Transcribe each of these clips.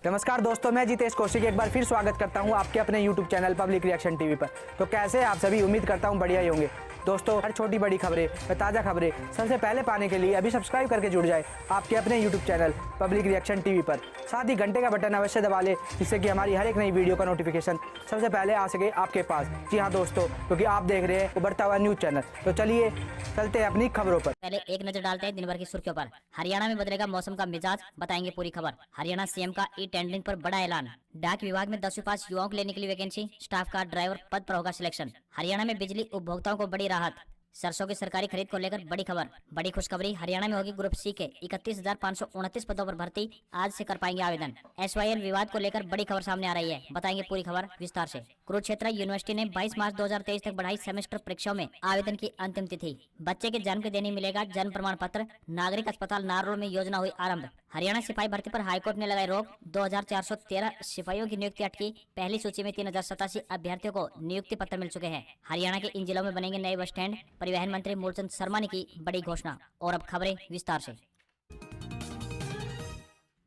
नमस्कार दोस्तों, मैं जितेश कौशिक एक बार फिर स्वागत करता हूं आपके अपने YouTube channel public reaction TV पर। तो कैसे आप सभी, उम्मीद करता हूं बढ़िया ही होंगे। दोस्तों, हर छोटी बड़ी खबरें व ताज़ा खबरें सबसे पहले पाने के लिए अभी सब्सक्राइब करके जुड़ जाए आपके अपने YouTube channel public reaction TV पर। साथ ही घंटे का बटन अवश्य दबा लें, जिससे कि हमारी हर एक नई वीडियो का नोटिफिकेशन सबसे पहले आ सके आपके पास। जी हाँ दोस्तों, क्योंकि आप देख रहे हैं उभरता हुआ न्यूज़ चैनल। तो चलिए चलते हैं अपनी खबरों पर। पहले एक नजर डालते हैं दिन भर की सुर्खियों पर। हरियाणा में बदलेगा मौसम का मिजाज, बताएंगे पूरी खबर। हरियाणा सीएम का ई टेंडरिंग पर बड़ा ऐलान। डाक विभाग में 10वीं पास युवाओं को लेने के लिए वैकेंसी, स्टाफ का ड्राइवर पद पर होगा सिलेक्शन। हरियाणा में बिजली उपभोक्ताओं को बड़ी राहत। सरसों की सरकारी खरीद को लेकर बड़ी खबर। बड़ी खुशखबरी, हरियाणा में होगी ग्रुप सी के 31,529 पदों पर भर्ती, आज से कर पाएंगे आवेदन। SYL विवाद को लेकर बड़ी खबर सामने आ रही है, बताएंगे पूरी खबर विस्तार से। कुरुक्षेत्र यूनिवर्सिटी ने 22 मार्च 2023 तक बढ़ाई सेमेस्टर परीक्षाओं में आवेदन की अंतिम तिथि। बच्चे के जन्म के दिन ही मिलेगा जन्म प्रमाण पत्र। नागरिक अस्पताल नारनौल में योजना हुई आरंभ। हरियाणा सिपाही भर्ती पर हाईकोर्ट ने लगाई रोक। 2413 सिपाहियों की नियुक्ति अटकी। पहली सूची में 3087 अभ्यर्थियों को नियुक्ति पत्र मिल चुके हैं। हरियाणा के इन जिलों में बनेंगे नए बस स्टैंड। परिवहन मंत्री मूलचंद शर्मा ने की बड़ी घोषणा। और अब खबरें विस्तार से।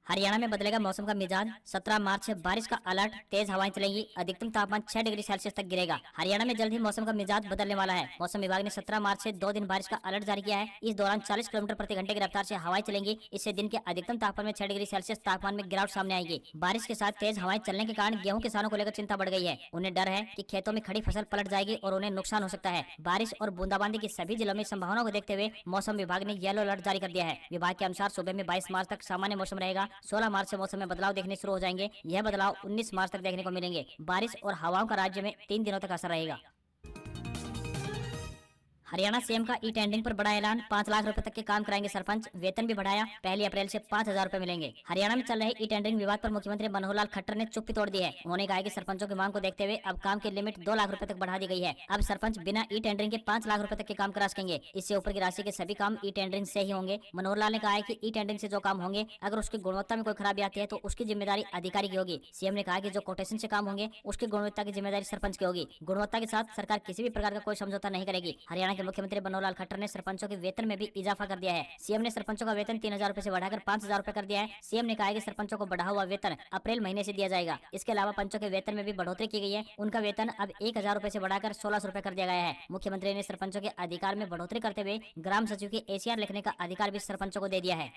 हरियाणा में बदलेगा मौसम का मिजाज, 17 मार्च से बारिश का अलर्ट, तेज हवाएं चलेंगी, अधिकतम तापमान 6 डिग्री सेल्सियस तक गिरेगा। हरियाणा में जल्द ही मौसम का मिजाज बदलने वाला है। मौसम विभाग ने 17 मार्च से 2 दिन बारिश का अलर्ट जारी किया है। इस दौरान 40 किलोमीटर प्रति घंटे की रफ्तार से हवाएं चलेंगी। इससे दिन के अधिकतम तापमान में 6 डिग्री सेल्सियस तापमान में गिरावट सामने आएगी। बारिश के साथ तेज हवाएं चलने के कारण गेहूं किसानों को लेकर चिंता बढ़ गई है। उन्हें डर है कि खेतों में खड़ी फसल पलट जाएगी और उन्हें नुकसान हो सकता है। बारिश और बूंदाबांदी की सभी जिलों में संभावना को देखते हुए मौसम विभाग ने येलो अलर्ट जारी कर दिया है। विभाग के अनुसार सुबह में 22 मार्च तक सामान्य मौसम रहेगा। 16 मार्च से मौसम में बदलाव देखने शुरू हो जाएंगे। यह बदलाव 19 मार्च तक देखने को मिलेंगे। बारिश और हवाओं का राज्य में 3 दिनों तक असर रहेगा। हरियाणा सीएम का ई टेंडरिंग पर बड़ा ऐलान। 5 लाख रुपए तक के काम कराएंगे सरपंच। वेतन भी बढ़ाया, 1 अप्रैल से 5,000 रुपए मिलेंगे। हरियाणा में चल रहे ई टेंडरिंग विवाद पर मुख्यमंत्री मनोहर लाल खट्टर ने चुप्पी तोड़ दी है। उन्होंने कहा कि सरपंचों की मांग को देखते हुए अब काम की लिमिट 2 लाख रुपए तक बढ़ा दी गई है। अब सरपंच बिना ई टेंडरिंग के 5 लाख रुपए तक के काम करा सकेंगे। इससे ऊपर की राशि के सभी काम ई टेंडरिंग से ही होंगे। मनोहर लाल ने कहा है कि ई टेंडरिंग से जो काम होंगे, अगर उसकी गुणवत्ता में कोई खराबी आती है तो उसकी जिम्मेदारी अधिकारी की होगी। सीएम ने कहा कि जो कोटेशन से काम होंगे उसकी गुणवत्ता की जिम्मेदारी सरपंच की होगी। गुणवत्ता के साथ सरकार किसी भी प्रकार का कोई समझौता नहीं करेगी। हरियाणा के मुख्यमंत्री मनोहर लाल खट्टर ने सरपंचों के वेतन में भी इजाफा कर दिया है। सीएम ने सरपंचों का वेतन 3,000 रुपए से बढ़ाकर 5,000 रुपए कर दिया है। सीएम ने कहा है कि सरपंचों को बढ़ा हुआ वेतन अप्रैल महीने से दिया जाएगा। इसके अलावा पंचों के वेतन में भी बढ़ोतरी की गई है। उनका वेतन अब 1,000 रुपए से बढ़ाकर 1,600 रुपए कर दिया गया है। मुख्यमंत्री ने सरपंचों के अधिकार में बढ़ोतरी करते हुए ग्राम सचिव की ACR लिखने का अधिकार भी सरपंचों को दे दिया है।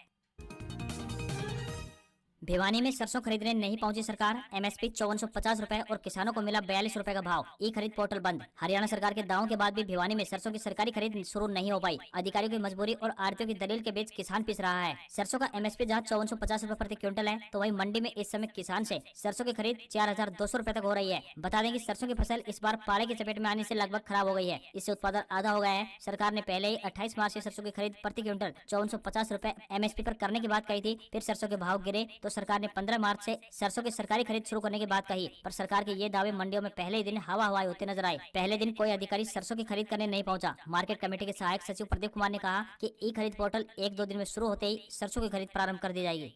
भिवानी में सरसों खरीदने नहीं पहुंची सरकार। MSP 5450 रुपए और किसानों को मिला 42 रुपए का भाव। ई खरीद पोर्टल बंद। हरियाणा सरकार के दावों के बाद भी भिवानी में सरसों की सरकारी खरीद शुरू नहीं हो पाई। अधिकारियों की मजबूरी और आड़तियों की दलील के बीच किसान पिस रहा है। सरसों का MSP जहां 5450 रुपए प्रति क्विंटल है, तो वहीं मंडी में इस समय किसान से सरसों की खरीद 4,200 रुपए तक हो रही है। बता दें कि सरसों की फसल इस बार पाले की चपेट में आने से लगभग खराब हो गई है। इससे उत्पादन आधा हो गया है। सरकार ने पहले ही 28 मार्च से सरसों की खरीद प्रति क्विंटल 5450 रुपए MSP पर करने की बात कही थी। फिर सरसों के भाव गिरे तो सरकार ने 15 मार्च से सरसों की सरकारी खरीद शुरू करने की बात कही, पर सरकार के ये दावे मंडियों में पहले ही दिन हवा हवाई होते नजर आए। पहले दिन कोई अधिकारी सरसों की खरीद करने नहीं पहुंचा। मार्केट कमेटी के सहायक सचिव प्रदीप कुमार ने कहा कि ई खरीद पोर्टल 1-2 दिन में शुरू होते ही सरसों की खरीद प्रारंभ कर दी जाएगी।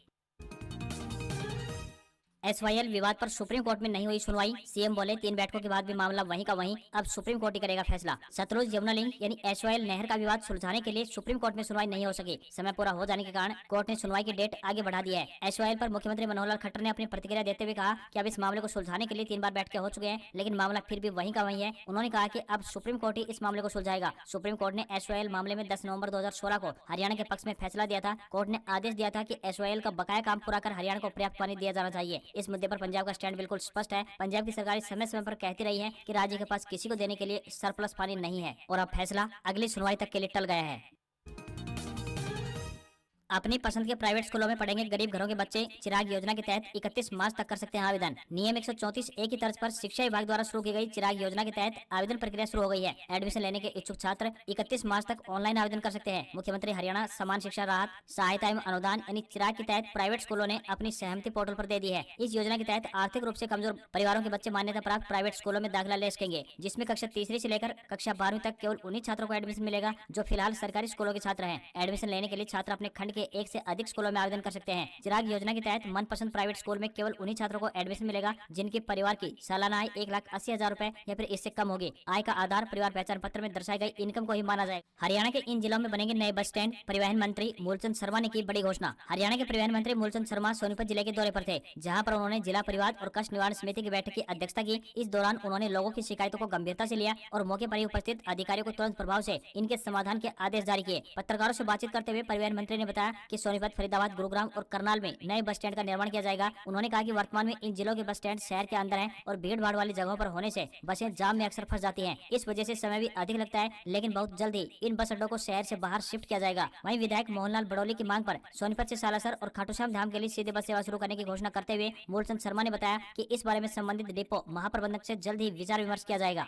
SYL विवाद पर सुप्रीम कोर्ट में नहीं हुई सुनवाई। सीएम बोले 3 बैठकों के बाद भी मामला वहीं का वहीं, अब सुप्रीम कोर्ट ही करेगा फैसला। सतलुज यमुना लिंक यानी SYL नहर का विवाद सुलझाने के लिए सुप्रीम कोर्ट में सुनवाई नहीं हो सकी। समय पूरा हो जाने के कारण कोर्ट ने सुनवाई की डेट आगे बढ़ा दी है। SYL पर मुख्यमंत्री मनोहर लाल खट्टर ने अपनी प्रतिक्रिया देते हुए कहा कि अब इस मामले को सुलझाने के लिए 3 बार बैठकें हो चुके हैं, लेकिन मामला फिर भी वहीं का वहीं है। उन्होंने कहा कि अब सुप्रीम कोर्ट ही इस मामले को सुलझाएगा। सुप्रीम कोर्ट ने SYL मामले में 10 नवंबर 2016 को हरियाणा के पक्ष में फैसला दिया था। कोर्ट ने आदेश दिया था कि SYL का बकाया काम पूरा कर हरियाणा को पर्याप्त पानी दिया जाना चाहिए। इस मुद्दे पर पंजाब का स्टैंड बिल्कुल स्पष्ट है। पंजाब की सरकार समय समय पर कहती रही है कि राज्य के पास किसी को देने के लिए सरप्लस पानी नहीं है, और अब फैसला अगली सुनवाई तक के लिए टल गया है। अपनी पसंद के प्राइवेट स्कूलों में पढ़ेंगे गरीब घरों के बच्चे। चिराग योजना के तहत 31 मार्च तक कर सकते हैं आवेदन। नियम 134A की तर्ज पर शिक्षा विभाग द्वारा शुरू की गई चिराग योजना के तहत आवेदन प्रक्रिया शुरू हो गई है। एडमिशन लेने के इच्छुक छात्र 31 मार्च तक ऑनलाइन आवेदन कर सकते हैं। मुख्यमंत्री हरियाणा समान शिक्षा राहत सहायता एवं अनुदान यानी चिराग के तहत प्राइवेट स्कूलों ने अपनी सहमति पोर्टल पर दे दी है। इस योजना के तहत आर्थिक रूप से कमजोर परिवारों के बच्चे मान्यता प्राप्त प्राइवेट स्कूलों में दाखिला ले सकेंगे, जिसमें कक्षा 3री से लेकर कक्षा 12वीं तक केवल उन्हीं छात्रों को एडमिशन मिलेगा जो फिलहाल सरकारी स्कूलों के छात्र हैं। एडमिशन लेने के लिए छात्र अपने खंड के 1 से अधिक स्कूलों में आवेदन कर सकते हैं। चिराग योजना के तहत मनपसंद प्राइवेट स्कूल में केवल उन्हीं छात्रों को एडमिशन मिलेगा जिनके परिवार की सालाना आय 1,80,000 रूपए या फिर इससे कम होगी। आय का आधार परिवार पहचान पत्र में दर्शाई गई इनकम को ही माना जाएगा। हरियाणा के इन जिलों में बनेंगे नए बस स्टैंड। परिवहन मंत्री मूलचंद शर्मा ने की बड़ी घोषणा। हरियाणा के परिवहन मंत्री मूलचंद शर्मा सोनीपत जिले के दौरे पर थे, जहां पर उन्होंने जिला परिवार और कष्ट निवारण समिति की बैठक की अध्यक्षता की। इस दौरान उन्होंने लोगों की शिकायतों को गंभीरता से लिया और मौके पर ही उपस्थित अधिकारियों को तुरंत प्रभाव से इनके समाधान के आदेश जारी किए। पत्रकारों से बातचीत करते हुए परिवहन मंत्री ने बताया कि सोनीपत, फरीदाबाद, गुरुग्राम और करनाल में नए बस स्टैंड का निर्माण किया जाएगा। उन्होंने कहा कि वर्तमान में इन जिलों के बस स्टैंड शहर के अंदर हैं और भीड़ भाड़ वाली जगहों पर होने से बसें जाम में अक्सर फंस जाती हैं। इस वजह से समय भी अधिक लगता है, लेकिन बहुत जल्द ही इन बस अड्डों को शहर से बाहर शिफ्ट किया जाएगा। वहीं विधायक मोहनलाल बड़ौली की मांग पर सोनीपत से सालासर और खाटू श्याम धाम के लिए सीधे बस सेवा शुरू करने की घोषणा करते हुए मूलचंद शर्मा ने बताया कि इस बारे में संबंधित डिपो महाप्रबंधक से जल्द ही विचार विमर्श किया जाएगा।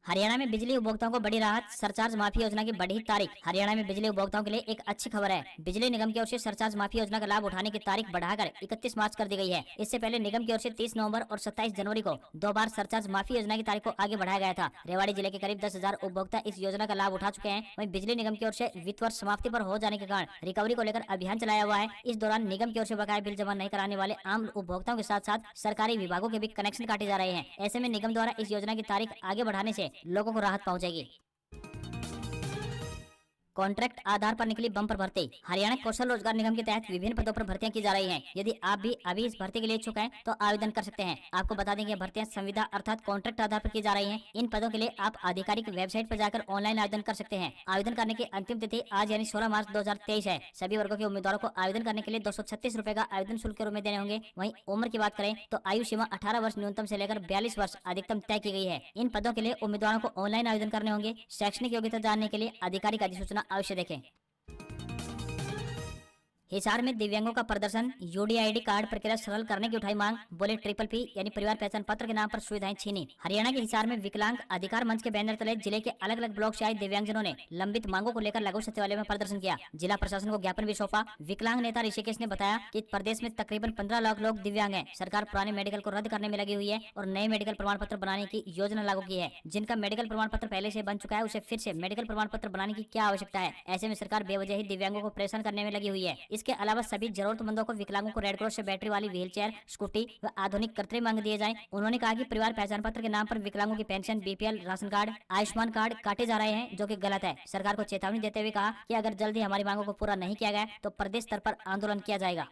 हरियाणा में बिजली उपभोक्ताओं को बड़ी राहत, सरचार्ज माफी योजना की बढ़ी तारीख। हरियाणा में बिजली उपभोक्ताओं के लिए एक अच्छी खबर है। बिजली निगम की ओर से सरचार्ज माफी योजना का लाभ उठाने की तारीख बढ़ाकर 31 मार्च कर दी गई है। इससे पहले निगम की ओर से 30 नवंबर और 27 जनवरी को 2 बार सरचार्ज माफी योजना की तारीख को आगे बढ़ाया गया था। रेवाड़ी जिले के करीब 10,000 उपभोक्ता इस योजना का लाभ उठा चुके हैं। वहीं बिजली निगम की ओर से वित्त वर्ष समाप्ति पर हो जाने के कारण रिकवरी को लेकर अभियान चलाया हुआ है। इस दौरान निगम की ओर से बकाया बिल जमा नहीं कराने वाले आम उपभोक्ताओं के साथ साथ सरकारी विभागों के भी कनेक्शन काटे जा रहे हैं। ऐसे में निगम द्वारा इस योजना की तारीख आगे बढ़ाने से लोगों को राहत पहुंचेगी। कॉन्ट्रैक्ट आधार पर निकली बम्पर भर्ती। हरियाणा कौशल रोजगार निगम के तहत विभिन्न पदों पर भर्तियां की जा रही हैं। यदि आप भी अभी इस भर्ती के लिए इच्छुक हैं तो आवेदन कर सकते हैं। आपको बता दें कि भर्तियां संविदा अर्थात कॉन्ट्रैक्ट आधार पर की जा रही हैं। इन पदों के लिए आप आधिकारिक वेबसाइट पर जाकर ऑनलाइन आवेदन कर सकते हैं। आवेदन करने की अंतिम तिथि आज यानी 16 मार्च 2023 है। सभी वर्गों के उम्मीदवारों को आवेदन करने के लिए 236 रूपए का आवेदन शुल्क के रूप में देने होंगे। वहीं उम्र की बात करें तो आयु सीमा 18 वर्ष न्यूनतम से लेकर 42 वर्ष अधिकतम तय की गई है। इन पदों के लिए उम्मीदवारों को ऑनलाइन आवेदन करने होंगे। शैक्षणिक योग्यता जानने के लिए आधिकारिक अधिसूचना अवश्य देखें। हिसार में दिव्यांगों का प्रदर्शन, यूडीआईडी कार्ड प्रक्रिया सरल करने की उठाई मांग। बोले ट्रिपल पी यानी परिवार पहचान पत्र के नाम पर सुविधाएं छीनी। हरियाणा के हिसार में विकलांग अधिकार मंच के बैनर तले जिले के अलग अलग ब्लॉक से आए दिव्यांगजनों ने लंबित मांगों को लेकर लघु सचिवालय में प्रदर्शन किया। जिला प्रशासन को ज्ञापन भी सौंपा। विकलांग नेता ऋषिकेश ने बताया कि प्रदेश में तकरीबन 15 लाख लोग दिव्यांग हैं। सरकार पुराने मेडिकल को रद्द करने में लगी हुई है और नए मेडिकल प्रमाण पत्र बनाने की योजना लागू की है। जिनका मेडिकल प्रमाण पत्र पहले से बन चुका है उसे फिर से मेडिकल प्रमाण पत्र बनाने की क्या आवश्यकता है। ऐसे में सरकार बेवजह ही दिव्यांगों को परेशान करने में लगी हुई है। इसके अलावा सभी जरूरतमंदों को विकलांगों को रेड क्रॉस से बैटरी वाली व्हीलचेयर, स्कूटी व आधुनिक कृत्रिम अंग दिए जाएं। उन्होंने कहा कि परिवार पहचान पत्र के नाम पर विकलांगों की pension, BPL, ration card, Ayushman card काटे जा रहे हैं, जो कि गलत है। सरकार को चेतावनी देते हुए कहा कि अगर जल्दी हमारी मांगों को पूरा नहीं किया गया तो प्रदेश स्तर पर आंदोलन किया जाएगा।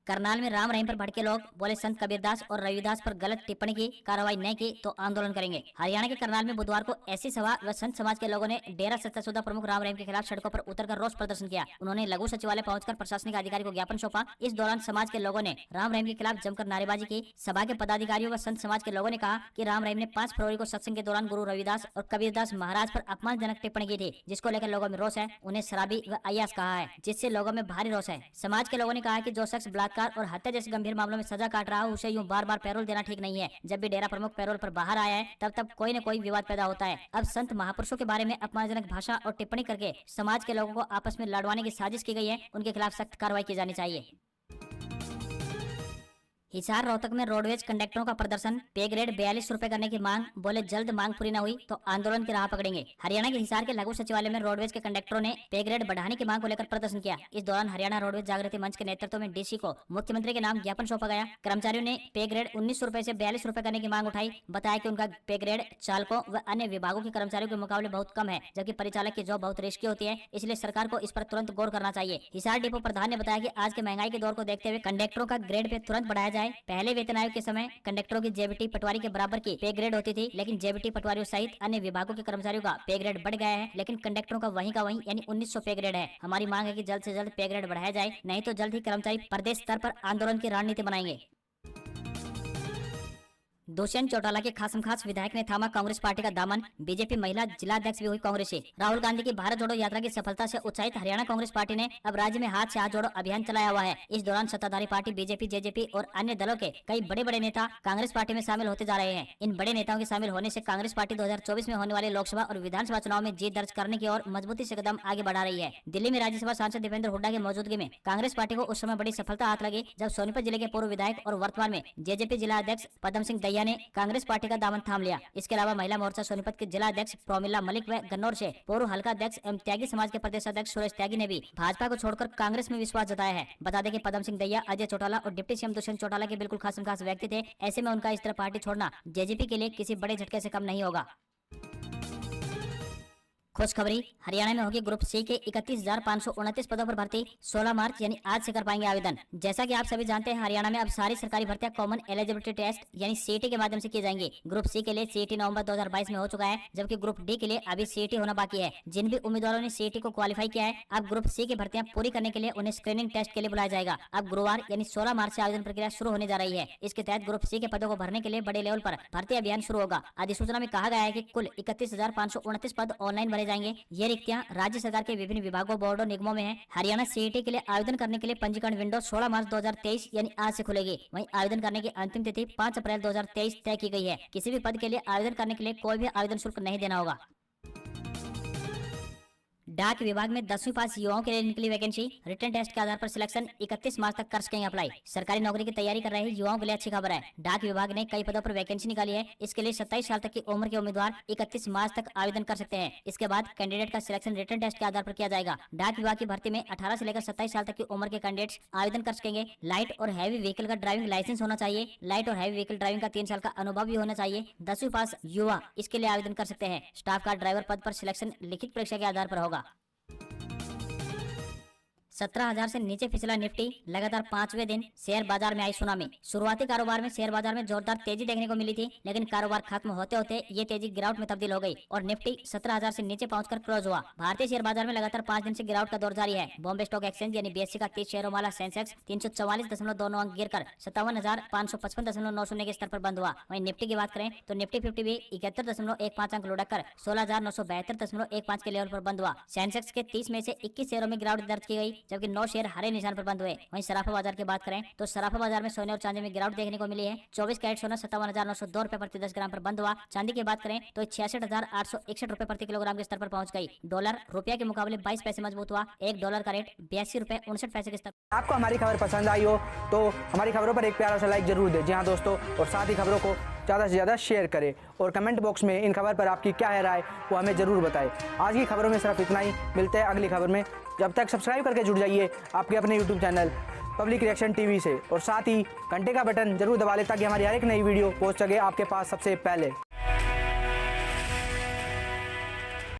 करनाल में राम रहीम पर भड़के लोग। बोले संत कबीरदास और रविदास पर गलत टिप्पणी की कार्रवाई नहीं की तो आंदोलन करेंगे। हरियाणा के करनाल में बुधवार को ऐसी सभा व संत समाज के लोगों ने डेरा सत्तासुदा प्रमुख राम रहीम के खिलाफ सड़कों पर उतरकर रोष प्रदर्शन किया। उन्होंने लघु सचिवालय पहुंचकर प्रशासनिक अधिकारी को ज्ञापन सौंपा। इस दौरान समाज के लोगों ने राम रहीम के खिलाफ जमकर नारेबाजी की। सभा के पदाधिकारियों व संत समाज के लोगों ने कहा कि राम रहीम ने 5 फरवरी को सत्संग के दौरान गुरु रविदास और कबीरदास महाराज पर अपमानजनक टिप्पणी की थी, जिसको लेकर लोगों में रोष है। उन्हें शराबी व अय्यास कहा है, जिससे लोगों में भारी रोष है। समाज के लोगों ने कहा कि जो शख्स बलात्कार और हत्या जैसे गंभीर मामलों में सजा काट रहा हो उसे यूं बार बार पैरोल देना ठीक नहीं है। जब भी डेरा प्रमुख पैरोल पर बाहर आया है तब कोई न कोई विवाद पैदा होता है। अब संत महापुरुषों के बारे में अपमानजनक भाषा और टिप्पणी करके समाज के लोगों को आपस में लड़वाने की साजिश की गई है। उनके खिलाफ सख्त कार्रवाई की जानी चाहिए। हिसार रोहतक में रोडवेज कंडक्टरों का प्रदर्शन, पे ग्रेड 42 रूपए करने की मांग। बोले जल्द मांग पूरी न हुई तो आंदोलन की राह पकड़ेंगे। हरियाणा के हिसार के लघु सचिवालय में रोडवेज के कंडक्टरों ने पे ग्रेड बढ़ाने की मांग को लेकर प्रदर्शन किया। इस दौरान हरियाणा रोडवेज जागृति मंच के नेतृत्व में डीसी को मुख्यमंत्री के नाम ज्ञापन सौंपा गया। कर्मचारियों ने पे ग्रेड 19 रूपए से 42 रूपए करने की मांग उठाई। बताया कि उनका पे ग्रेड चालकों व अन्य विभागों के कर्मचारियों के मुकाबले बहुत कम है, जबकि परिचालक की जॉब बहुत रिस्की होती है। इसलिए सरकार को इस पर तुरंत गौर करना चाहिए। हिसार डिपो प्रधान ने बताया कि आज के महंगाई के दौर को देखते हुए कंडक्टरों का ग्रेड पे तुरंत बढ़ाया जाए। पहले वेतन आयोग के समय कंडक्टरों की जेबीटी पटवारी के बराबर की पे ग्रेड होती थी, लेकिन जेबीटी पटवारियों सहित अन्य विभागों के कर्मचारियों का पे ग्रेड बढ़ गया है, लेकिन कंडक्टरों का वहीं का वहीं यानी 1900 पे ग्रेड है। हमारी मांग है कि जल्द से जल्द पे ग्रेड बढ़ाया जाए, नहीं तो जल्द ही कर्मचारी प्रदेश स्तर पर आंदोलन की रणनीति बनाएंगे। दुष्यंत चौटाला के खासमखास विधायक ने थामा कांग्रेस पार्टी का दामन। बीजेपी महिला जिला अध्यक्ष भी हुई कांग्रेस से। राहुल गांधी की भारत जोड़ो यात्रा की सफलता से उत्साहित हरियाणा कांग्रेस पार्टी ने अब राज्य में हाथ से हाथ जोड़ो अभियान चलाया हुआ है। इस दौरान सत्ताधारी पार्टी बीजेपी, जेजेपी और अन्य दलों के कई बड़े बड़े नेता कांग्रेस पार्टी में शामिल होते जा रहे हैं। इन बड़े नेताओं के शामिल होने से कांग्रेस पार्टी 2024 में होने वाले लोकसभा और विधानसभा चुनाव में जीत दर्ज करने की ओर मजबूती से कदम आगे बढ़ा रही है। दिल्ली में राज्यसभा सांसद दीपेंद्र हुड्डा की मौजूदगी में कांग्रेस पार्टी को उस समय बड़ी सफलता हाथ लगी जब सोनीपत जिले के पूर्व विधायक और वर्तमान में जेजेपी जिला अध्यक्ष पदम सिंह दहिया ने कांग्रेस पार्टी का दामन थाम लिया। इसके अलावा महिला मोर्चा सोनीपत के जिला अध्यक्ष प्रोमिला मलिक व गन्नौर से पूर्व हल्का अध्यक्ष एवं त्यागी समाज के प्रदेश अध्यक्ष सुरेश त्यागी ने भी भाजपा को छोड़कर कांग्रेस में विश्वास जताया है। बता दें कि पदम सिंह दहिया, अजय चौटाला और डिप्टी सीएम दुष्यंत चौटाला के बिल्कुल खास व्यक्ति थे। ऐसे में उनका इस तरह पार्टी छोड़ना जेजेपी के लिए किसी बड़े झटके से कम नहीं होगा। खुशखबरी, हरियाणा में होगी ग्रुप सी के 31,529 पदों पर भर्ती। 16 मार्च यानी आज से कर पाएंगे आवेदन। जैसा कि आप सभी जानते हैं, हरियाणा में अब सारी सरकारी भर्तियां कॉमन एलिजिबिलिटी टेस्ट यानी सीईटी के माध्यम से की जाएंगी। ग्रुप सी के लिए सीईटी नवंबर 2022 में हो चुका है, जबकि ग्रुप डी के लिए अभी सीईटी होना बाकी है। जिन भी उम्मीदवारों ने सीईटी को क्वालिफाई किया है, अब ग्रुप सी की भर्तियां पूरी करने के लिए उन्हें स्क्रीनिंग टेस्ट के लिए बुलाया जाएगा। अब गुरुवार यानी 16 मार्च से आवेदन प्रक्रिया शुरू होने जा रही है। इसके तहत ग्रुप सी के पदों को भरने के लिए बड़े लेवल पर भर्ती अभियान शुरू होगा। अधिसूचना में कहा गया है कि कुल 31,529 पद ऑनलाइन भरे जाएंगे। ये रिक्तियां राज्य सरकार के विभिन्न विभागों, बोर्डों, निगमों में है। हरियाणा सीईटी के लिए आवेदन करने के लिए पंजीकरण विंडो 16 मार्च 2023 यानी आज से खुलेगी। वहीं आवेदन करने की अंतिम तिथि 5 अप्रैल 2023 तय की गई है। किसी भी पद के लिए आवेदन करने के लिए कोई भी आवेदन शुल्क नहीं देना होगा। डाक विभाग में 10वीं पास युवाओं के लिए निकली वैकेंसी। रिटन टेस्ट के आधार पर सिलेक्शन 31 मार्च तक कर सकेंगे अप्लाई। सरकारी नौकरी की तैयारी कर रहे युवाओं के लिए अच्छी खबर है। डाक विभाग ने कई पदों पर वैकेंसी निकाली है। इसके लिए 27 साल तक की उम्र के उम्मीदवार 31 मार्च तक आवेदन कर सकते हैं। इसके बाद कैंडिडेट का सिलेक्शन रिटन टेस्ट के आधार पर किया जाएगा। डाक विभाग की भर्ती में 18 से लेकर 27 साल तक की उम्र के कैंडिडेट्स आवेदन कर सकेंगे। लाइट और हैवी व्हीकल का ड्राइविंग लाइसेंस होना चाहिए। लाइट और हैवी व्हीकल ड्राइविंग का 3 साल का अनुभव भी होना चाहिए। 10वीं पास युवा इसके लिए आवेदन कर सकते हैं। स्टाफ कार ड्राइवर पद पर सिलेक्शन लिखित परीक्षा के आधार पर होगा। 17,000 से नीचे फिसला निफ्टी। लगातार 5वें दिन शेयर बाजार में आई सुनामी। शुरुआती कारोबार में शेयर बाजार में जोरदार तेजी देखने को मिली थी, लेकिन कारोबार खत्म होते होते ये तेजी गिरावट में तब्दील हो गई और निफ्टी 17,000 से नीचे पहुंचकर क्लोज हुआ। भारतीय शेयर बाजार में लगातार 5 दिन से गिरावट का दौर जारी है। बॉम्बे स्टॉक एक्सचेंज यानी बीएससी का 30 शेयरों वाला सेंसेक्स 344.29 अंक गिरकर 57,555.90 के स्तर पर बंद हुआ। वहीं निफ्टी की बात करें तो निफ्टी 50 भी 71.15 अंक लुढ़ककर 16,972.15 के लेवल पर बंद हुआ। सेंसेक्स के 30 में से 21 शेयरों में गिरावट दर्ज की गई, जबकि 9 शेयर हरे निशान पर बंद हुए। वहीं सराफा बाजार की बात करें तो सराफा बाजार में सोने और चांदी में गिरावट देखने को मिली है। 24 कैरेट सोना 57,902 रुपए प्रति 10 ग्राम पर बंद हुआ। चांदी की बात करें तो 66,861 रुपए प्रति किलोग्राम के स्तर पर पहुंच गई। डॉलर रुपया के मुकाबले 22 पैसे मजबूत हुआ। $1 का रेट 82 रुपए 59 पैसे के स्तर। आपको हमारी खबर पसंद आई हो तो हमारी खबरों पर एक प्यारा सा लाइक जरूर दें। जी हाँ दोस्तों, और साथ ही खबरों को ज़्यादा से ज़्यादा शेयर करें और कमेंट बॉक्स में इन खबर पर आपकी क्या है राय वो हमें ज़रूर बताएं। आज की खबरों में सिर्फ इतना ही। मिलते हैं अगली खबर में। जब तक सब्सक्राइब करके जुड़ जाइए आपके अपने YouTube channel public reaction TV से, और साथ ही घंटे का बटन जरूर दबा लें ताकि हमारी हर एक नई वीडियो पहुंच सके आपके पास सबसे पहले।